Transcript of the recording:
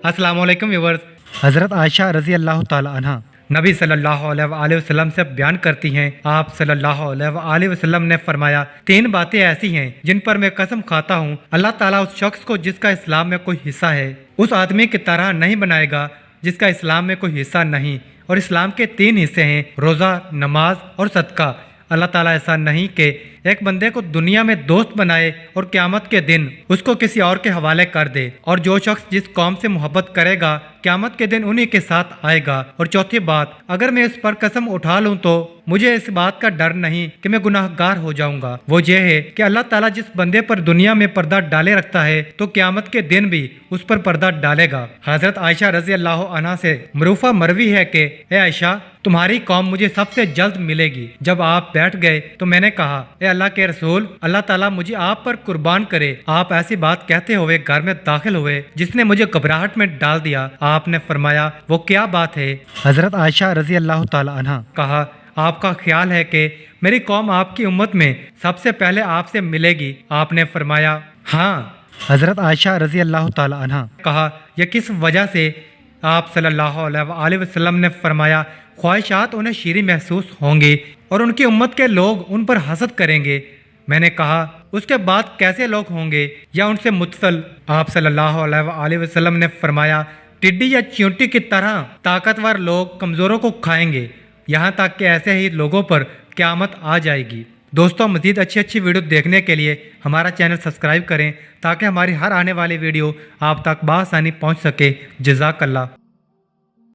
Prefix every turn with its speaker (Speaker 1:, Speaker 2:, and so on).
Speaker 1: अस्सलाम वालेकुम व्यूअर्स। हज़रत आयशा रज़ी अल्लाह ताला अन्हा नबी सल्लल्लाहु अलैहि वसल्लम से बयान करती हैं, आप सल्लल्लाहु अलैहि वसल्लम ने फरमाया, 3 बातें ऐसी हैं जिन पर मैं कसम खाता हूँ, अल्लाह ताला उस शख्स को जिसका इस्लाम में कोई हिस्सा है उस आदमी की तरह नहीं बनाएगा जिसका इस्लाम में कोई हिस्सा नहीं। और इस्लाम के 3 हिस्से हैं, रोज़ा, नमाज और सदका। अल्लाह ताला ऐसा नहीं कि एक बंदे को दुनिया में दोस्त बनाए और क़यामत के दिन उसको किसी और के हवाले कर दे। और जो शख्स जिस कौम से मोहब्बत करेगा क़यामत के दिन उन्हीं के साथ आएगा। और चौथी बात, अगर मैं इस पर कसम उठा लूँ तो मुझे इस बात का डर नहीं कि मैं गुनाहगार हो जाऊंगा। वो ये है कि अल्लाह ताला जिस बंदे पर दुनिया में पर्दा डाले रखता है तो क़यामत के दिन भी उस पर पर्दा डालेगा। हज़रत आयशा रज़ी अल्लाह अन्हा से मरूफा मरवी है कि ए आयशा, तुम्हारी कौम मुझे सबसे जल्द मिलेगी। जब आप बैठ गए तो मैंने कहा, ए अल्लाह के रसूल, अल्लाह ताला मुझे आप पर कुर्बान करे। आप ऐसी बात कहते हुए घर में दाखिल हुए जिसने मुझे घबराहट में डाल दिया। आपने फरमाया, वो क्या बात है? हज़रत आयशा रज़ी अल्लाह ताला अन्हा कहा, आपका ख्याल है कि मेरी कौम आपकी उम्मत में सबसे पहले आपसे मिलेगी? आपने फरमाया, हाँ। हज़रत आयशा रज़ी अल्लाह ताला अन्हा कहा, यह किस वजह से? आप सल्लल्लाहु अलैहि वसल्लम ने फरमाया, ख्वाहिशात उन्हें शीरी महसूस होंगी और उनकी उम्मत के लोग उन पर हसद करेंगे। मैंने कहा, उसके बाद कैसे लोग होंगे या उनसे मुतसल? आप सल्लल्लाहु अलैहि वसल्लम ने फरमाया, टिड्डी या चींटी की तरह ताकतवर लोग कमज़ोरों को खाएंगे, यहाँ तक कि ऐसे ही लोगों पर क़यामत आ जाएगी। दोस्तों, मज़ीद अच्छी वीडियो देखने के लिए हमारा चैनल सब्सक्राइब करें ताकि हमारी हर आने वाली वीडियो आप तक बआसानी पहुँच सके। जज़ाकल्लाह।